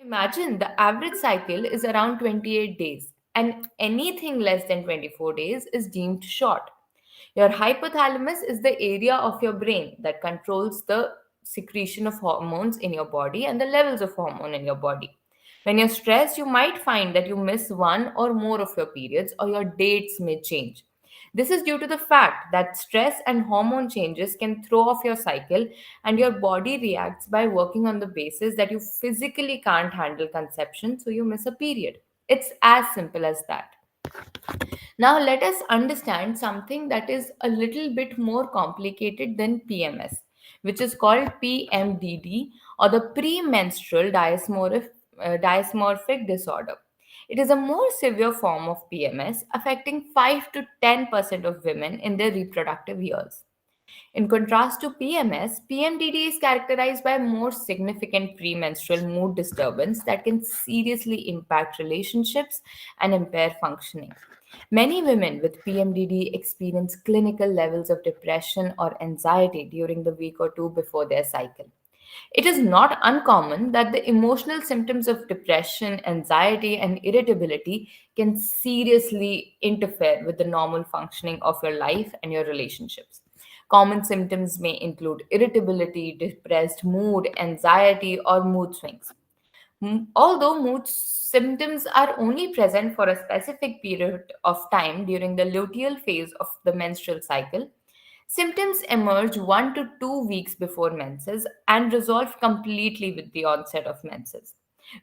Imagine the average cycle is around 28 days, and anything less than 24 days is deemed short. Your hypothalamus is the area of your brain that controls the secretion of hormones in your body and the levels of hormone in your body. When you're stressed, you might find that you miss one or more of your periods or your dates may change. This is due to the fact that stress and hormone changes can throw off your cycle, and your body reacts by working on the basis that you physically can't handle conception, so you miss a period. It's as simple as that. Now, let us understand something that is a little bit more complicated than PMS, which is called PMDD or the premenstrual dysmorphic disorder. It is a more severe form of PMS affecting 5 to 10% of women in their reproductive years. In contrast to PMS, PMDD is characterized by more significant premenstrual mood disturbance that can seriously impact relationships and impair functioning. Many women with PMDD experience clinical levels of depression or anxiety during the week or two before their cycle. It is not uncommon that the emotional symptoms of depression, anxiety, and irritability can seriously interfere with the normal functioning of your life and your relationships. Common symptoms may include irritability, depressed mood, anxiety, or mood swings. Although mood symptoms are only present for a specific period of time during the luteal phase of the menstrual cycle, symptoms emerge 1 to 2 weeks before menses and resolve completely with the onset of menses.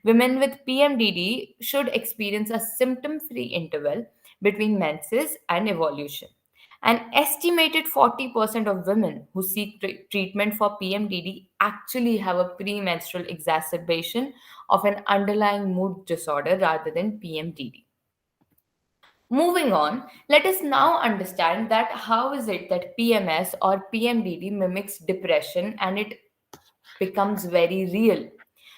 Women with PMDD should experience a symptom free interval between menses and evolution. An estimated 40% of women who seek treatment for PMDD actually have a premenstrual exacerbation of an underlying mood disorder rather than PMDD. Moving on, let us now understand that how is it that PMS or PMDD mimics depression and it becomes very real.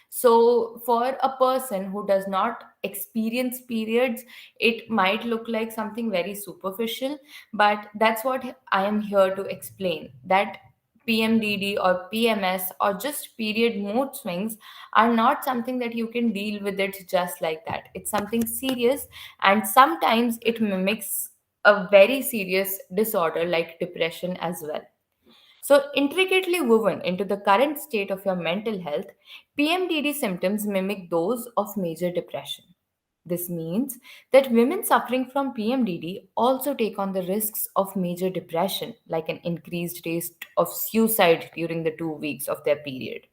So, for a person who does not experience periods, it might look like something very superficial, but that's what I am here to explain that PMDD or PMS or just period mood swings are not something that you can deal with it just like that. It's something serious, and sometimes it mimics a very serious disorder like depression as well. So, intricately woven into the current state of your mental health, PMDD symptoms mimic those of major depression. This means that women suffering from PMDD also take on the risks of major depression, like an increased rate of suicide during the 2 weeks of their period.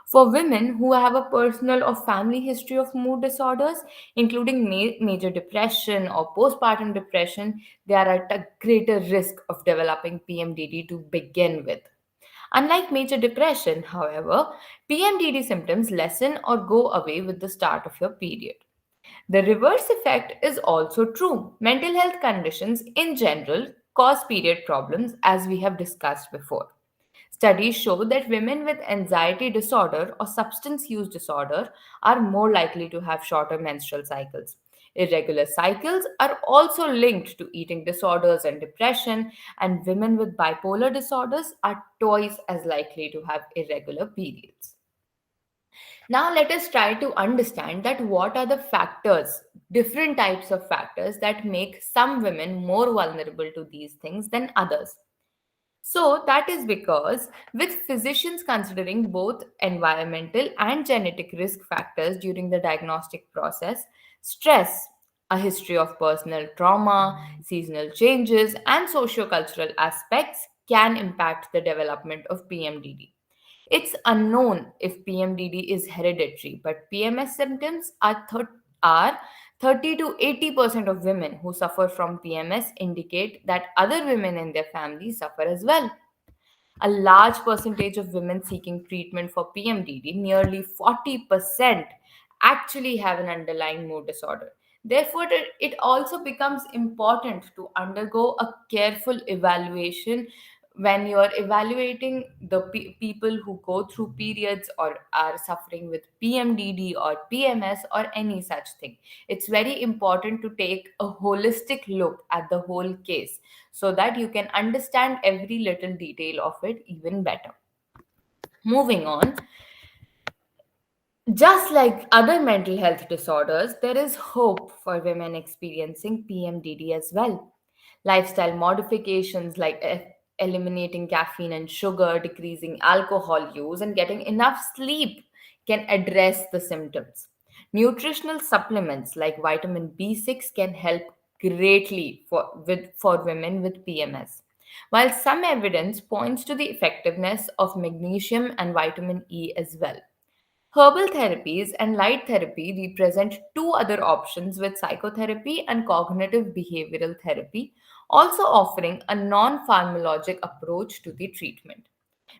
For women who have a personal or family history of mood disorders, including major depression or postpartum depression, they are at a greater risk of developing PMDD to begin with. Unlike major depression, however, PMDD symptoms lessen or go away with the start of your period. The reverse effect is also true. Mental health conditions in general cause period problems, as we have discussed before. Studies show that women with anxiety disorder or substance use disorder are more likely to have shorter menstrual cycles. Irregular cycles are also linked to eating disorders and depression, and women with bipolar disorders are twice as likely to have irregular periods. Now, let us try to understand that what are the factors, different types of factors that make some women more vulnerable to these things than others. So, that is because, with physicians considering both environmental and genetic risk factors during the diagnostic process, stress, a history of personal trauma, seasonal changes, and sociocultural aspects can impact the development of PMDD. It's unknown if PMDD is hereditary, but PMS symptoms are 30 to 80% of women who suffer from PMS indicate that other women in their family suffer as well. A large percentage of women seeking treatment for PMDD, nearly 40%, actually have an underlying mood disorder. Therefore, it also becomes important to undergo a careful evaluation when you're evaluating the people who go through periods or are suffering with PMDD or PMS or any such thing. It's very important to take a holistic look at the whole case so that you can understand every little detail of it even better. Moving on, Just like other mental health disorders, there is hope for women experiencing PMDD as well. Lifestyle modifications like eliminating caffeine and sugar, decreasing alcohol use, and getting enough sleep can address the symptoms. Nutritional supplements like vitamin B6 can help greatly for women with PMS. While some evidence points to the effectiveness of magnesium and vitamin E as well. Herbal therapies and light therapy represent two other options, with psychotherapy and cognitive behavioral therapy also offering a non pharmacologic approach to the treatment.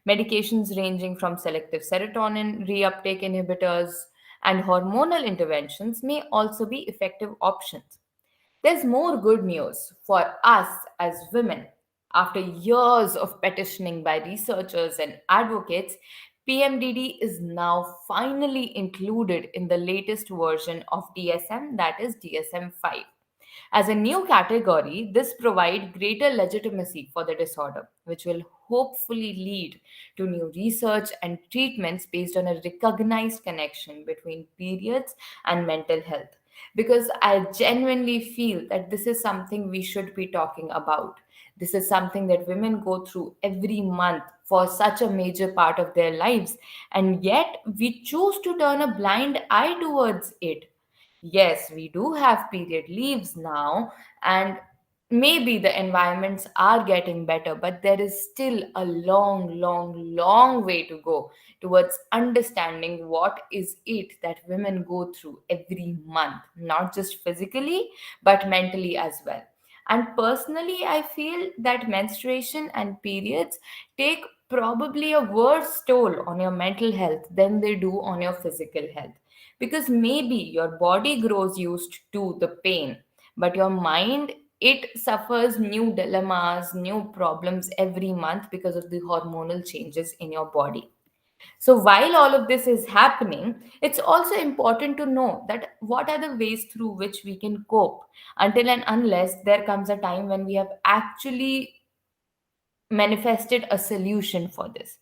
Medications ranging from selective serotonin reuptake inhibitors and hormonal interventions may also be effective options. There's more good news for us as women. After years of petitioning by researchers and advocates, PMDD is now finally included in the latest version of DSM, that is DSM 5. As a new category, this provides greater legitimacy for the disorder, which will hopefully lead to new research and treatments based on a recognized connection between periods and mental health. Because I genuinely feel that this is something we should be talking about. This is something that women go through every month for such a major part of their lives, and yet we choose to turn a blind eye towards it. Yes, we do have period leaves now, and maybe the environments are getting better, but there is still a long, long, long way to go towards understanding what is it that women go through every month, not just physically, but mentally as well. And personally, I feel that menstruation and periods take probably a worse toll on your mental health than they do on your physical health, because maybe your body grows used to the pain, but your mind, it suffers new dilemmas, new problems every month because of the hormonal changes in your body. So while all of this is happening, it's also important to know that what are the ways through which we can cope, until and unless there comes a time when we have actually manifested a solution for this.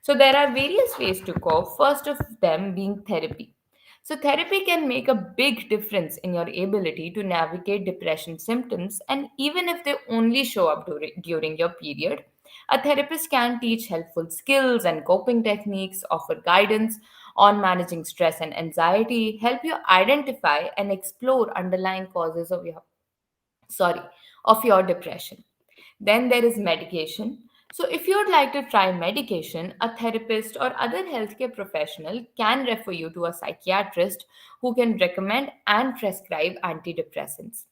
So there are various ways to cope, first of them being therapy. So therapy can make a big difference in your ability to navigate depression symptoms, and even if they only show up during your period, a therapist can teach helpful skills and coping techniques, offer guidance on managing stress and anxiety, help you identify and explore underlying causes sorry of your depression. Then there is medication. So, if you'd like to try medication, a therapist or other healthcare professional can refer you to a psychiatrist who can recommend and prescribe antidepressants.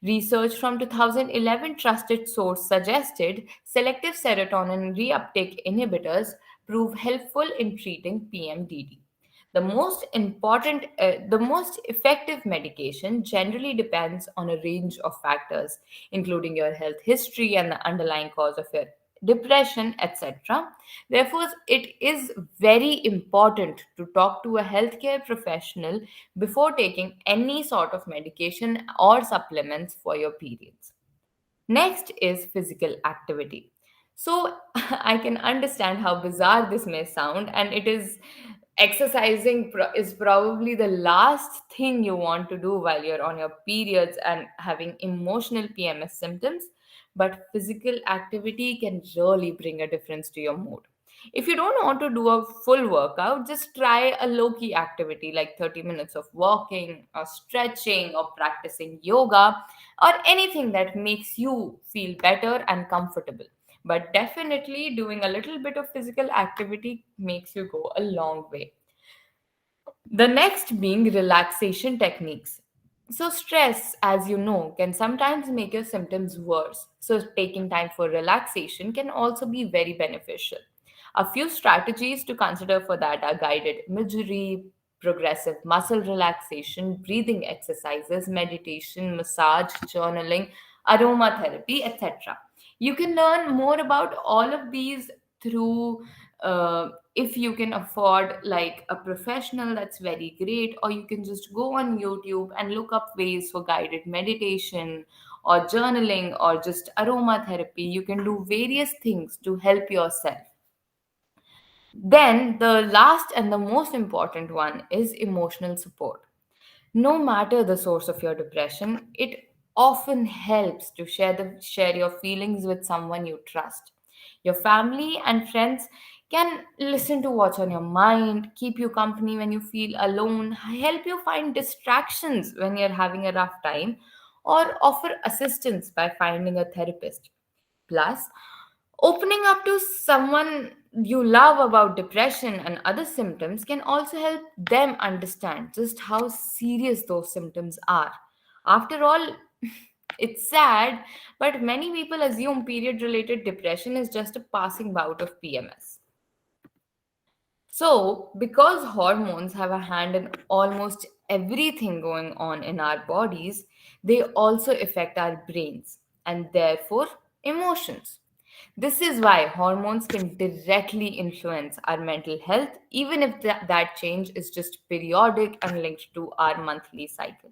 Research from 2011 trusted source suggested selective serotonin reuptake inhibitors prove helpful in treating PMDD. The most effective medication generally depends on a range of factors, including your health history and the underlying cause of your depression, etc. Therefore, it is very important to talk to a healthcare professional before taking any sort of medication or supplements for your periods. Next is physical activity. So I can understand how bizarre this may sound, and it is is probably the last thing you want to do while you're on your periods and having emotional PMS symptoms. But physical activity can really bring a difference to your mood. If you don't want to do a full workout, just try a low key activity like 30 minutes of walking or stretching or practicing yoga or anything that makes you feel better and comfortable. But definitely doing a little bit of physical activity makes you go a long way. The next being relaxation techniques. So, stress, as you know, can sometimes make your symptoms worse. So, taking time for relaxation can also be very beneficial. A few strategies to consider for that are guided imagery, progressive muscle relaxation, breathing exercises, meditation, massage, journaling, aromatherapy, etc. You can learn more about all of these through, if you can afford like a professional, that's very great, or you can just go on YouTube and look up ways for guided meditation or journaling or just aromatherapy. You can do various things to help yourself. Then, the last and the most important one is emotional support. No matter the source of your depression, it often helps to share your feelings with someone you trust. Your family and friends can listen to what's on your mind, keep you company when you feel alone, help you find distractions when you're having a rough time, or offer assistance by finding a therapist. Plus, opening up to someone you love about depression and other symptoms can also help them understand just how serious those symptoms are. After all, it's sad, but many people assume period related depression is just a passing bout of PMS. So, because hormones have a hand in almost everything going on in our bodies, they also affect our brains and therefore emotions. This is why hormones can directly influence our mental health, even if that change is just periodic and linked to our monthly cycle.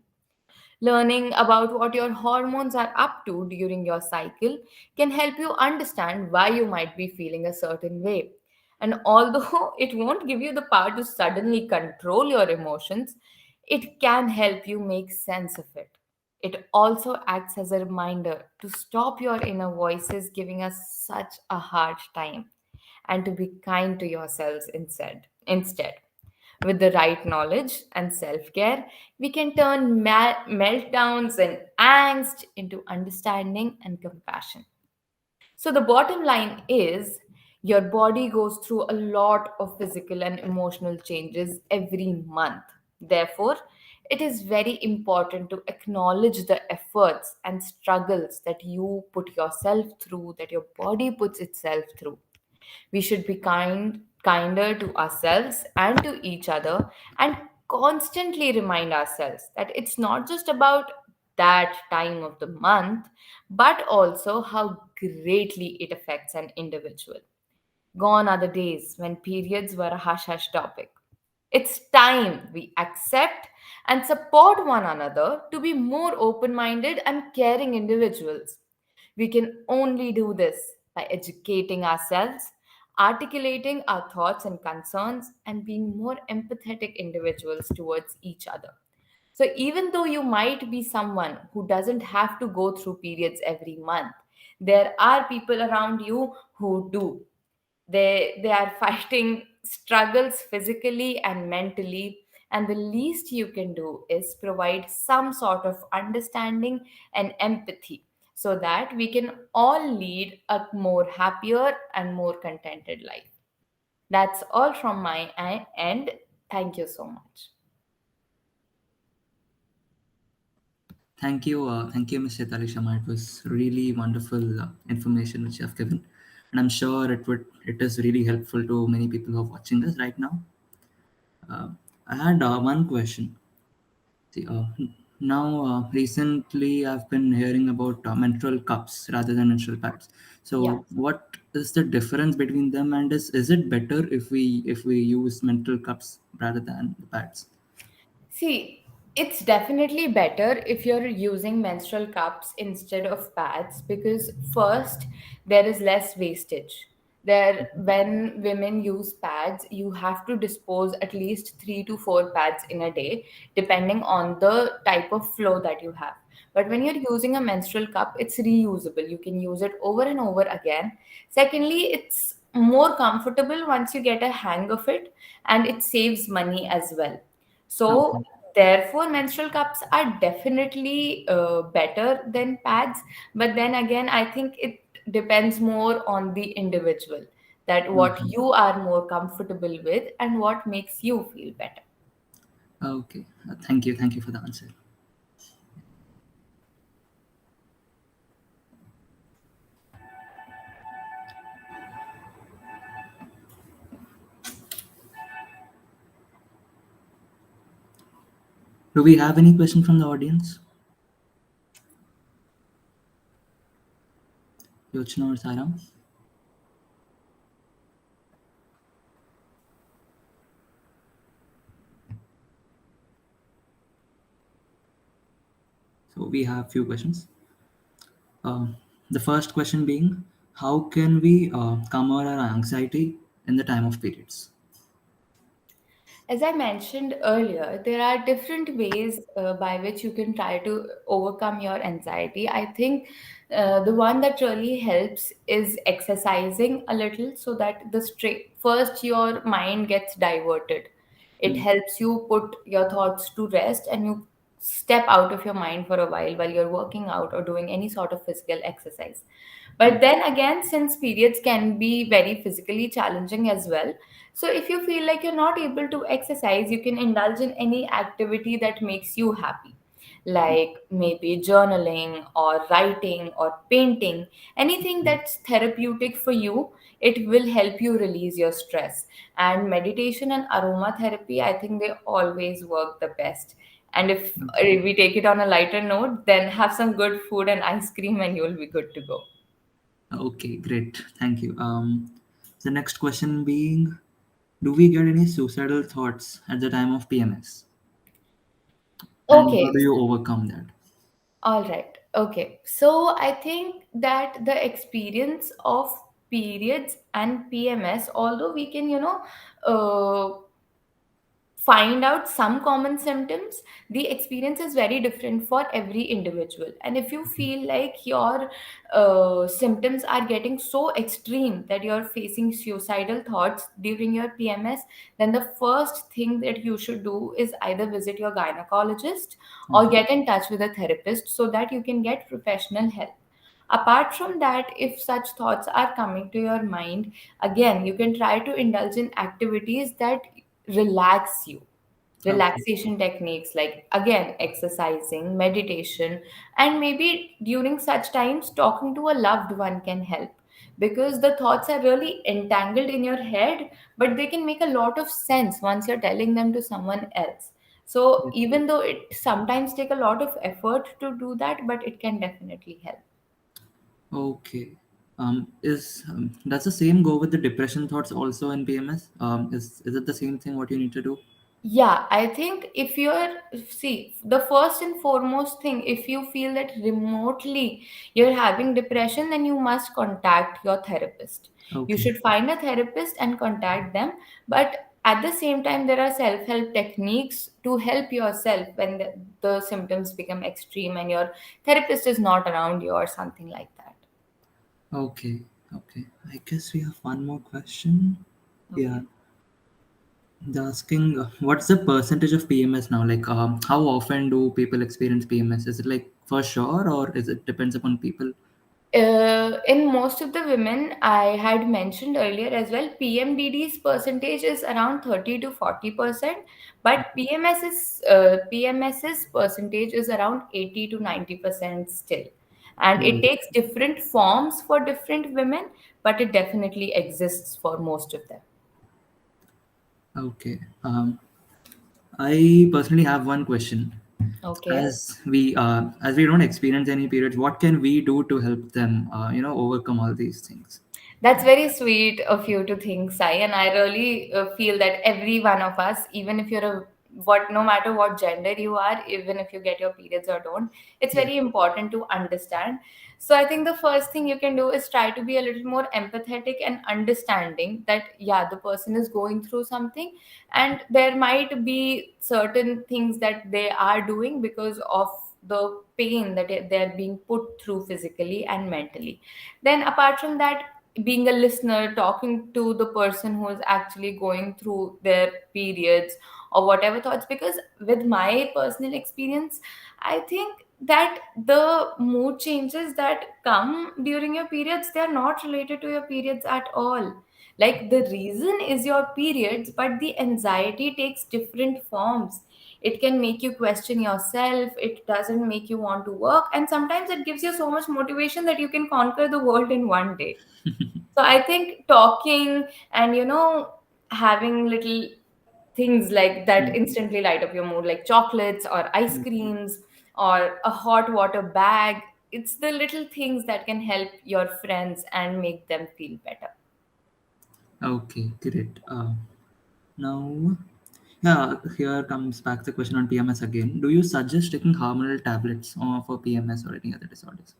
Learning about what your hormones are up to during your cycle can help you understand why you might be feeling a certain way. And although it won't give you the power to suddenly control your emotions, it can help you make sense of it. It also acts as a reminder to stop your inner voices giving us such a hard time and to be kind to yourselves instead. With the right knowledge and self care, we can turn meltdowns and angst into understanding and compassion. So, the bottom line is your body goes through a lot of physical and emotional changes every month. Therefore, it is very important to acknowledge the efforts and struggles that you put yourself through, that your body puts itself through. We should be kinder to ourselves and to each other and constantly remind ourselves that it's not just about that time of the month, but also how greatly it affects an individual. Gone are the days when periods were a hush hush topic. It's time we accept and support one another to be more open minded and caring individuals. We can only do this by educating ourselves, articulating our thoughts and concerns, and being more empathetic individuals towards each other. So, even though you might be someone who doesn't have to go through periods every month, there are people around you who do. They are fighting struggles physically and mentally, and the least you can do is provide some sort of understanding and empathy so that we can all lead a more happier and more contented life. That's all from my end. Thank you so much. Thank you, Ms. Chaitali Sharma. It was really wonderful information which you have given, and I'm sure it is really helpful to many people who are watching us right now. Uh, I had one question. See, now recently I've been hearing about menstrual cups rather than menstrual pads. Yeah. So, what is the difference between them, and is it better if we use menstrual cups rather than the pads? See, it's definitely better if you're using menstrual cups instead of pads because first there is less wastage. There, when women use pads, you have to dispose at least 3 to 4 pads in a day, depending on the type of flow that you have. But when you're using a menstrual cup, it's reusable. You can use it over and over again. Secondly, it's more comfortable once you get a hang of it, and it saves money as well. So, Okay. therefore, menstrual cups are definitely better than pads. But then again, I think it depends more on the individual that what Okay. you are more comfortable with and what makes you feel better. Okay. Thank you. Thank you for the answer. Do we have any question from the audience? Yochna or Saram? So we have few questions. Uh, the first question being, how can we calm our anxiety in the time of periods? As I mentioned earlier, there are different ways by which you can try to overcome your anxiety. I think the one that really helps is exercising a little so that first your mind gets diverted. It Mm. helps you put your thoughts to rest and you step out of your mind for a while you're working out or doing any sort of physical exercise. But then again, since periods can be very physically challenging as well, so if you feel like you're not able to exercise, you can indulge in any activity that makes you happy, like maybe journaling or writing or painting, anything that's therapeutic for you. It will help you release your stress. And meditation and aromatherapy, I think they always work the best. And if we take it on a lighter note, then have some good food and ice cream and you'll be good to go. Okay, great. Thank you. The next question being, do we get any suicidal thoughts at the time of PMS? And how Okay. do you overcome that? All right. Okay. So I think that the experience of periods and PMS, although we can, find out some common symptoms, the experience is very different for every individual. And if you feel like your symptoms are getting so extreme that you're facing suicidal thoughts during your PMS, then the first thing that you should do is either visit your gynecologist or Mhm. get in touch with a therapist so that you can get professional help. Apart from that, if such thoughts are coming to your mind, again, you can try to indulge in activities that relax you. Okay. Relaxation techniques like, again, exercising, meditation, and maybe during such times, talking to a loved one can help, because the thoughts are really entangled in your head, but they can make a lot of sense once you're telling them to someone else. So, even though it sometimes take a lot of effort to do that, but it can definitely help. Okay. Is Does the same go with the depression thoughts also in PMS? Is it the same thing what you need to do? Yeah, I think if you're, see, the first and foremost thing, if you feel that remotely you're having depression, then you must contact your therapist. You Okay. should find a therapist and contact them. But at the same time, there are self help techniques to help yourself when the symptoms become extreme and your therapist is not around you or something like that. Okay. Okay. I guess we have one more question. Yeah. Okay. They're asking, what's the percentage of PMS now? Like, how often do people experience PMS? Is it like for sure, or is it depends upon people? In most of the women I had mentioned earlier as well, PMDD's percentage is around 30 to 40%, but PMS's percentage is around 80 to 90% still. And it Mm. takes different forms for different women, but it definitely exists for most of them. Okay. I personally have one question. Okay. As we don't experience any periods, what can we do to help them? Overcome all these things. That's very sweet of you to think, Sai, and I really feel that every one of us, even if you're no matter what gender you are, even if you get your periods or don't, it's Yeah. very important to understand. So I think the first thing you can do is try to be a little more empathetic and understanding that yeah, the person is going through something, and there might be certain things that they are doing because of the pain that they're being put through physically and mentally. Then apart from that, being a listener, talking to the person who is actually going through their periods or whatever thoughts, because with my personal experience, I think that the mood changes that come during your periods, they are not related to your periods at all. Like, the reason is your periods, but the anxiety takes different forms. It can make you question yourself, it doesn't make you want to work, and sometimes it gives you so much motivation that you can conquer the world in one day. So I think talking and, having little things like that Mm. instantly light up your mood, like chocolates or ice creams or a hot water bag. It's the little things that can help your friends and make them feel better. Okay, great. Now, yeah, here comes back the question on PMS again. Do you suggest taking hormonal tablets for PMS or any other disorders?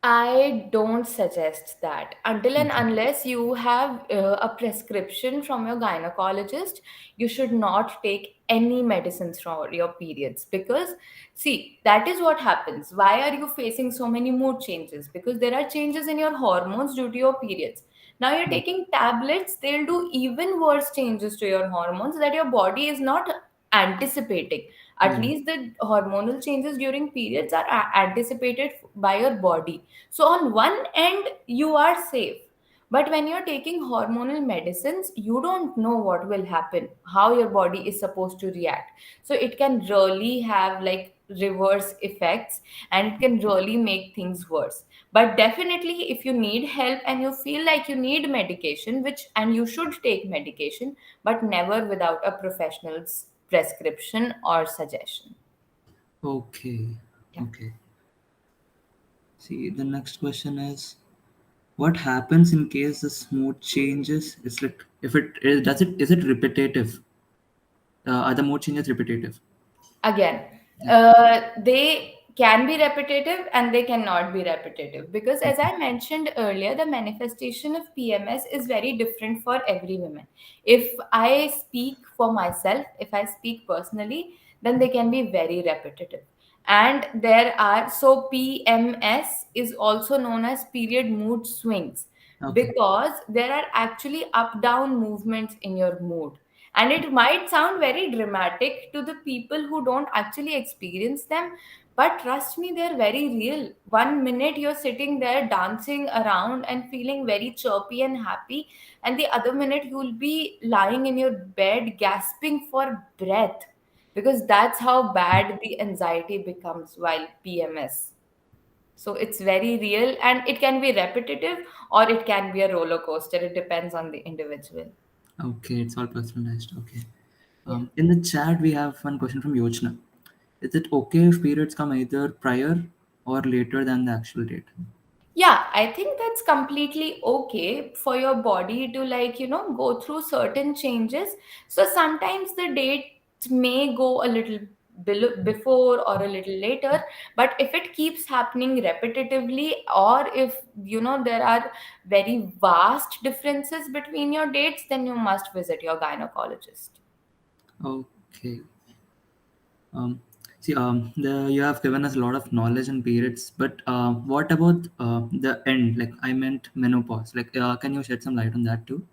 I don't suggest that until and Okay. unless you have a prescription from your gynecologist. You should not take any medicines for your periods, because see, that is what happens. Why are you facing so many mood changes? Because there are changes in your hormones due to your periods. Now you're Oh, taking tablets, they'll do even worse changes to your hormones that your body is not anticipating. At yeah. least the hormonal changes during periods are anticipated by your body, so on one end you are safe. But when you're taking hormonal medicines, you don't know what will happen, how your body is supposed to react. So it can really have like reverse effects, and it can really make things worse. But definitely if you need help and you feel like you need medication, which and you should take medication, but never without a professional's prescription or suggestion. Okay. Yeah. Okay. See, the next question is, what happens in case the mood changes? It's like, if it is, does it, is it repetitive? Are the mood changes repetitive? Again, Yeah. they can be repetitive and they cannot be repetitive, because as Okay. I mentioned earlier, the manifestation of PMS is very different for every woman. If I speak for myself, if I speak personally, then they can be very repetitive. And there are, so PMS is also known as period mood swings, Okay. because there are actually up down movements in your mood. And it might sound very dramatic to the people who don't actually experience them, but trust me, they're very real. One minute you're sitting there dancing around and feeling very chirpy and happy, and the other minute you'll be lying in your bed gasping for breath, because that's how bad the anxiety becomes while PMS. So it's very real, and it can be repetitive or it can be a roller coaster. It depends on the individual. Okay. It's all personalized. Okay. Yeah. In the chat, we have one question from Yochna. Is it okay if periods come either prior or later than the actual date? Yeah, I think that's completely okay for your body to, like, go through certain changes. So sometimes the date may go a little before or a little later, but if it keeps happening repetitively, or if there are very vast differences between your dates, then you must visit your gynecologist. Okay. Um, see, you have given us a lot of knowledge on periods, but what about the end? Like, I meant menopause. Like, can you shed some light on that too?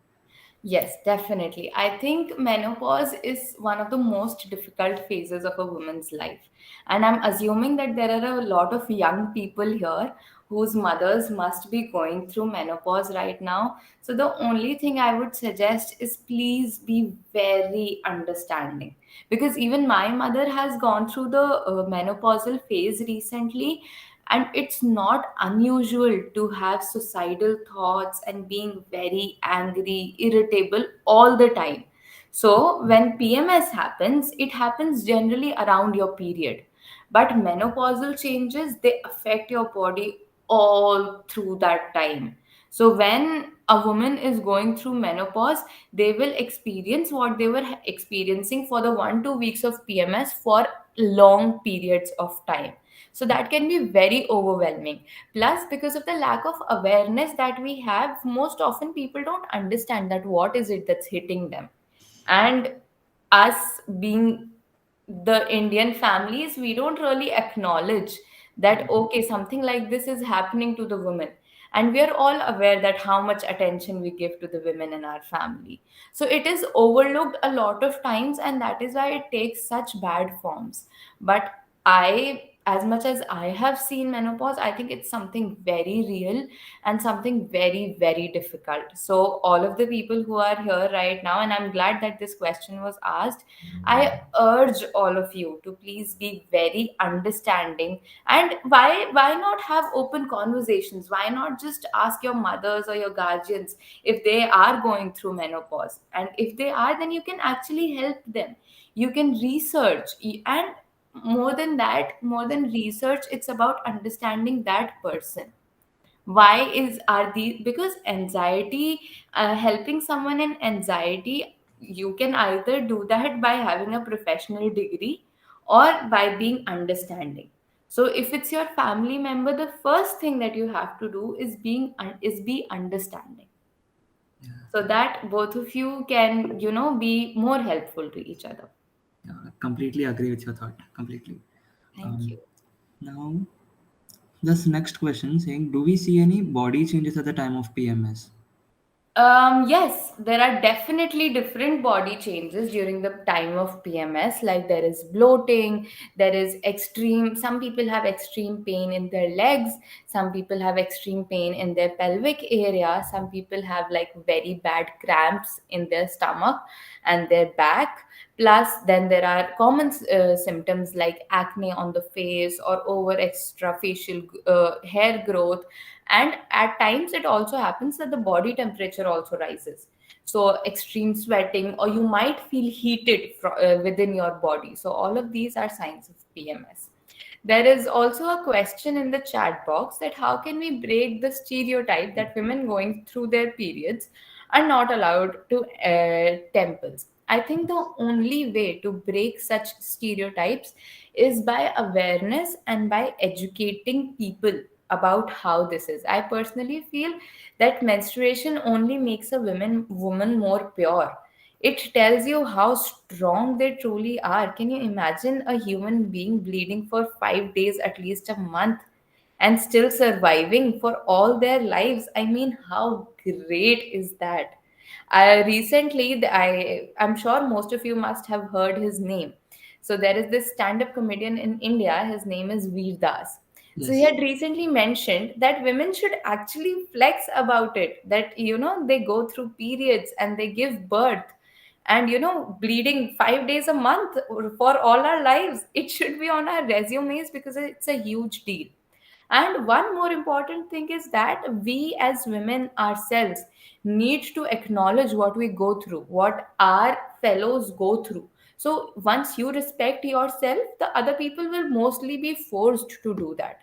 Yes, definitely. I think menopause is one of the most difficult phases of a woman's life. And I'm assuming that there are a lot of young people here whose mothers must be going through menopause right now. So the only thing I would suggest is please be very understanding. Because even my mother has gone through the menopausal phase recently, and it's not unusual to have suicidal thoughts and being very angry, irritable all the time. So when PMS happens, it happens generally around your period. But menopausal changes, they affect your body all through that time. So when a woman is going through menopause, they will experience what they were experiencing for the 1 2 weeks of PMS for long periods of time. So that can be very overwhelming. Plus, because of the lack of awareness that we have, most often people don't understand that what is it that's hitting them. And us being the Indian families, we don't really acknowledge that okay, something like this is happening to the woman. And we are all aware that how much attention we give to the women in our family. So it is overlooked a lot of times, and that is why it takes such bad forms. But as much as I have seen menopause, I think it's something very real and something very, very difficult. So, all of the people who are here right now, and I'm glad that this question was asked, I urge all of you to please be very understanding. And why not have open conversations? Why not just ask your mothers or your guardians if they are going through menopause? And if they are, then you can actually help them. You can research, and more than research, it's about understanding that person. Why is are these? Because anxiety, helping someone in anxiety, you can either do that by having a professional degree or by being understanding. So if it's your family member, the first thing that you have to do is be understanding, so that both of you can, be more helpful to each other. Yeah, I completely agree with your thought. Completely. Thank Um, you. Now, this next question saying, do we see any body changes at the time of PMS? Yes, there are definitely different body changes during the time of PMS. Like there is bloating, there is extreme, some people have extreme pain in their legs, some people have extreme pain in their pelvic area, some people have like very bad cramps in their stomach and their back. Plus, then there are common symptoms like acne on the face or over extra facial hair growth. And at times it also happens that the body temperature also rises, so extreme sweating, or you might feel heated within your body. So all of these are signs of PMS. There is also a question in the chat box that how can we break the stereotype that women going through their periods are not allowed to temples. I think the only way to break such stereotypes is by awareness and by educating people about how this is. I personally feel that menstruation only makes a woman more pure. It tells you how strong they truly are. Can you imagine a human being bleeding for 5 days, at least a month, and still surviving for all their lives? I mean, how great is that? I'm sure most of you must have heard his name. So there is this stand-up comedian in India. His name is Veer Das. So he Yes. had recently mentioned that women should actually flex about it. That they go through periods and they give birth, and bleeding 5 days a month for all our lives. It should be on our resumes because it's a huge deal. And one more important thing is that we as women ourselves need to acknowledge what we go through, what our fellows go through. So once you respect yourself, the other people will mostly be forced to do that.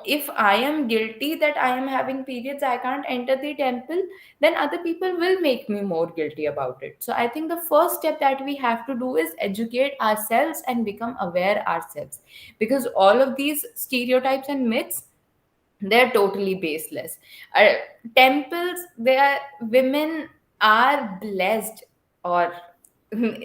If I am guilty that I am having periods, I can't enter the temple, then other people will make me more guilty about it. So I think the first step that we have to do is educate ourselves and become aware ourselves, because all of these stereotypes and myths, they're totally baseless. uh, Temples, they are, women are blessed, or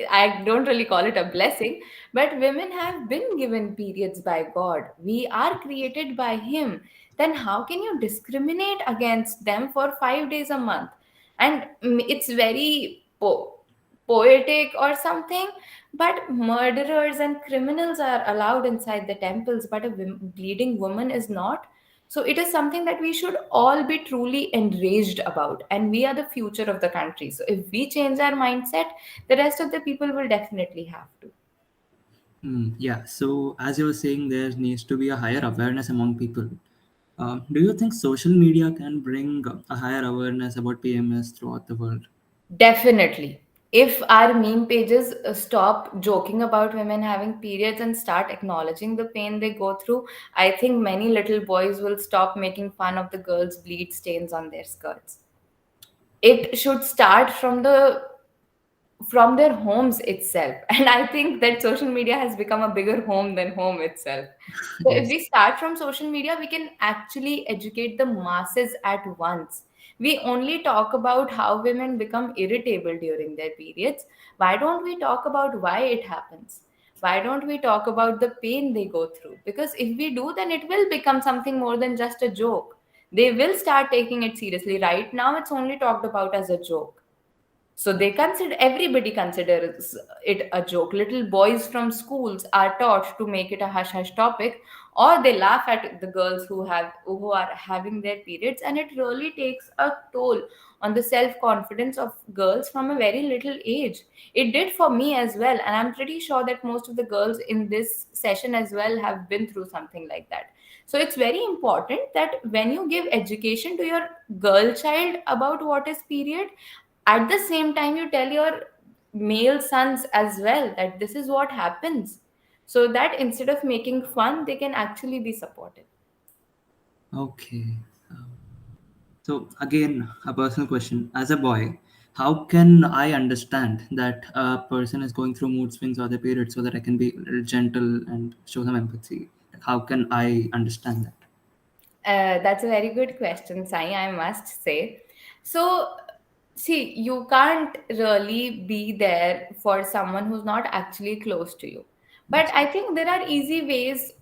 I don't really call it a blessing, but women have been given periods by God. We are created by Him. Then how can you discriminate against them for 5 days a month? And it's very poetic or something, but murderers and criminals are allowed inside the temples, but a bleeding woman is not. So it is something that we should all be truly enraged about. And we are the future of the country. So if we change our mindset, the rest of the people will definitely have to. Yeah. So, as you were saying, there needs to be a higher awareness among people. Do you think social media can bring a higher awareness about PMS throughout the world? Definitely. If our meme pages stop joking about women having periods and start acknowledging the pain they go through, I think many little boys will stop making fun of the girls' bleed stains on their skirts. It should start from their homes itself. And I think that social media has become a bigger home than home itself. So if Yes. we start from social media, we can actually educate the masses at once. We only talk about how women become irritable during their periods. Why don't we talk about why it happens? Why don't we talk about the pain they go through? Because if we do, then it will become something more than just a joke. They will start taking it seriously. Right now, it's only talked about as a joke. So everybody considers it a joke. Little boys from schools are taught to make it a hush hush topic, or they laugh at the girls who are having their periods, and it really takes a toll on the self confidence of girls from a very little age. It did for me as well, and I'm pretty sure that most of the girls in this session as well have been through something like that. So it's very important that when you give education to your girl child about what is period, at the same time you tell your male sons as well that this is what happens, so that instead of making fun, they can actually be supportive. Okay. So again, a personal question. As a boy, how can I understand that a person is going through mood swings or the period so that I can be a little gentle and show some empathy? Like, how can I understand that? That's a very good question, Sai, I must say. So, see, you can't really be there for someone who's not actually close to you. But That's I think there are easy ways.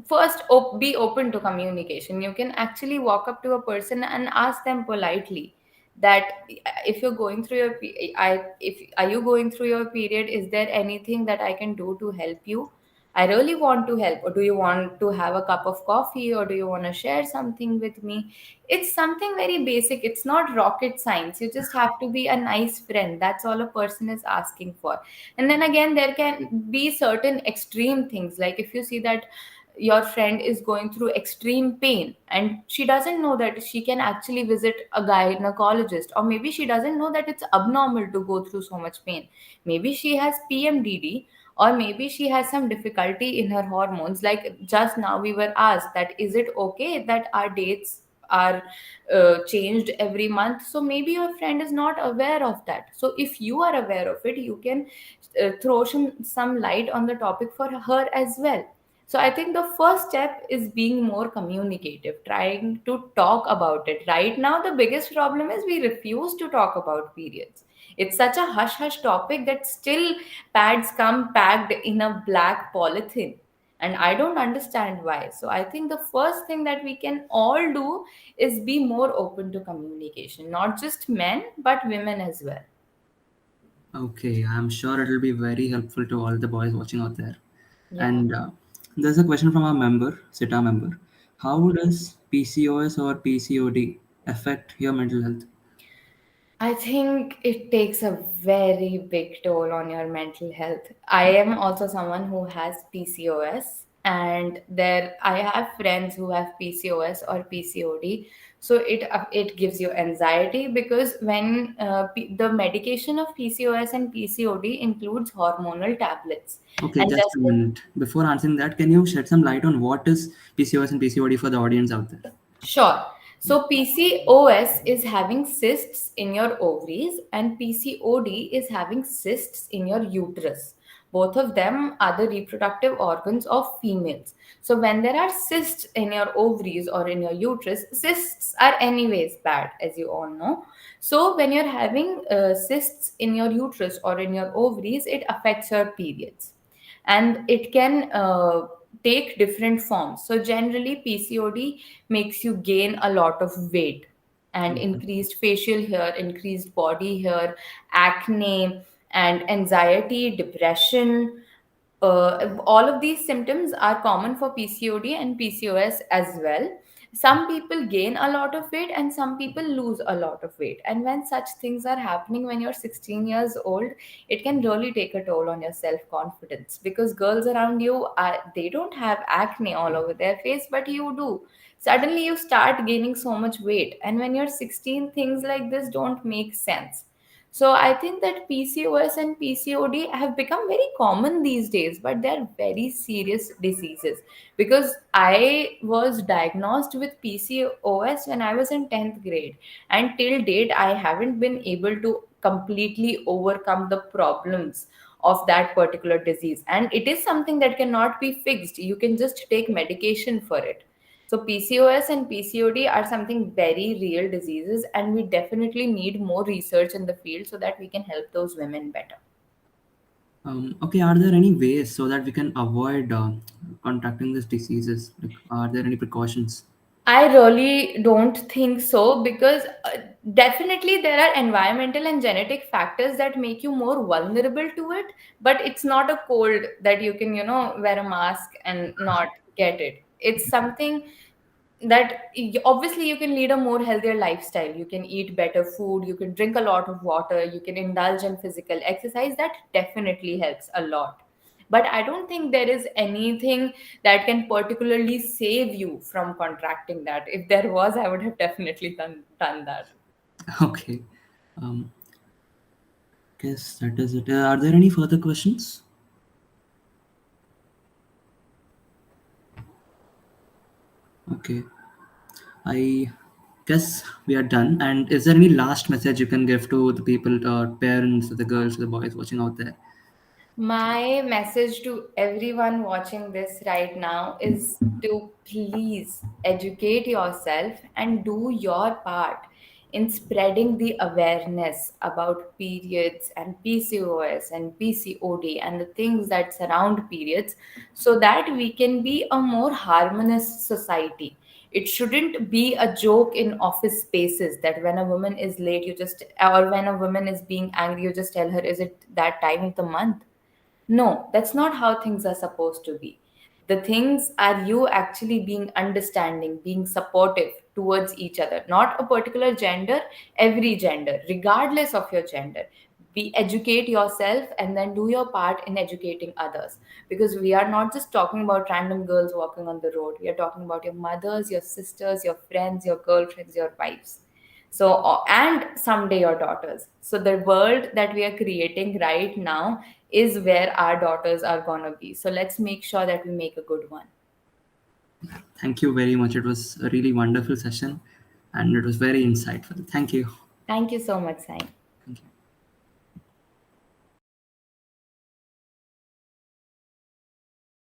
First, be open to communication. You can actually walk up to a person and ask them politely that if you're going through your if are you going through your period, is there anything that I can do to help you? I really want to help. Or do you want to have a cup of coffee, or do you want to share something with me? It's something very basic. It's not rocket science. You just have to be a nice friend. That's all a person is asking for. And then again, there can be certain extreme things. Like if you see that your friend is going through extreme pain and she doesn't know that she can actually visit a gynecologist, or maybe she doesn't know that it's abnormal to go through so much pain. Maybe she has PMDD, or maybe she has some difficulty in her hormones. Like just now we were asked that is it okay that our dates are changed every month? So maybe your friend is not aware of that. So if you are aware of it, you can throw some light on the topic for her as well. So I think the first step is being more communicative, trying to talk about it. Right now, the biggest problem is we refuse to talk about periods. It's such a hush hush topic that still pads come packed in a black polythene. And I don't understand why. So I think the first thing that we can all do is be more open to communication, not just men, but women as well. okay. I'm sure it will be very helpful to all the boys watching out there. Yeah. And there's a question from our member, Cittaa member. How does PCOS or PCOD affect your mental health? I think it takes a very big toll on your mental health. I am also someone who has PCOS, and there I have friends who have PCOS or PCOD. So it gives you anxiety because when the medication of PCOS and PCOD includes hormonal tablets, Okay, and just just a minute. Before answering that, can you shed some light on what is PCOS and PCOD for the audience out there? Sure. So PCOS is having cysts in your ovaries, and PCOD is having cysts in your uterus. Both of them are the reproductive organs of females. So when there are cysts in your ovaries or in your uterus, cysts are anyways bad, as you all know. So when you're having cysts in your uterus or in your ovaries, it affects your periods, and it can take different forms. So generally PCOD makes you gain a lot of weight and Okay. increased facial hair, increased body hair, acne, and anxiety, depression. All of these symptoms are common for PCOD and PCOS as well. Some people gain a lot of weight and some people lose a lot of weight. And when such things are happening when you're 16 years old, it can really take a toll on your self confidence, because girls around you they don't have acne all over their face, but you do. Suddenly you start gaining so much weight, and when you're 16, things like this don't make sense. So I think that PCOS and PCOD have become very common these days, but they're very serious diseases. Because I was diagnosed with PCOS when I was in 10th grade, and till date, I haven't been able to completely overcome the problems of that particular disease. And it is something that cannot be fixed. You can just take medication for it. So PCOS and PCOD are something very real diseases, and we definitely need more research in the field so that we can help those women better. Okay, are there any ways so that we can avoid contracting these diseases? Like, are there any precautions? I really don't think so, because definitely there are environmental and genetic factors that make you more vulnerable to it, but it's not a cold that you can, wear a mask and not get it. It's something that obviously you can lead a more healthier lifestyle. You can eat better food, you can drink a lot of water, you can indulge in physical exercise. That definitely helps a lot. But I don't think there is anything that can particularly save you from contracting that. If there was, I would have definitely done that. Okay, um, guess that is it. Are there any further questions? Okay, I guess we are done. And is there any last message you can give to the people, parents, the girls, the boys watching out there? My message to everyone watching this right now is to please educate yourself and do your part in spreading the awareness about periods and PCOS and PCOD and the things that surround periods so that we can be a more harmonious society. It shouldn't be a joke in office spaces that when a woman is late, you just, or when a woman is being angry, you just tell her, is it that time of the month? No, that's not how things are supposed to be. The things are you actually being understanding, being supportive towards each other, not a particular gender, every gender, regardless of your gender. Be educate yourself and then do your part in educating others. Because we are not just talking about random girls walking on the road. We are talking about your mothers, your sisters, your friends, your girlfriends, your wives. So, and someday your daughters. So, the world that we are creating right now is where our daughters are gonna be. So, let's make sure that we make a good one. Thank you very much. It was a really wonderful session and it was very insightful. Thank you. Thank you so much, Sai. Thank you.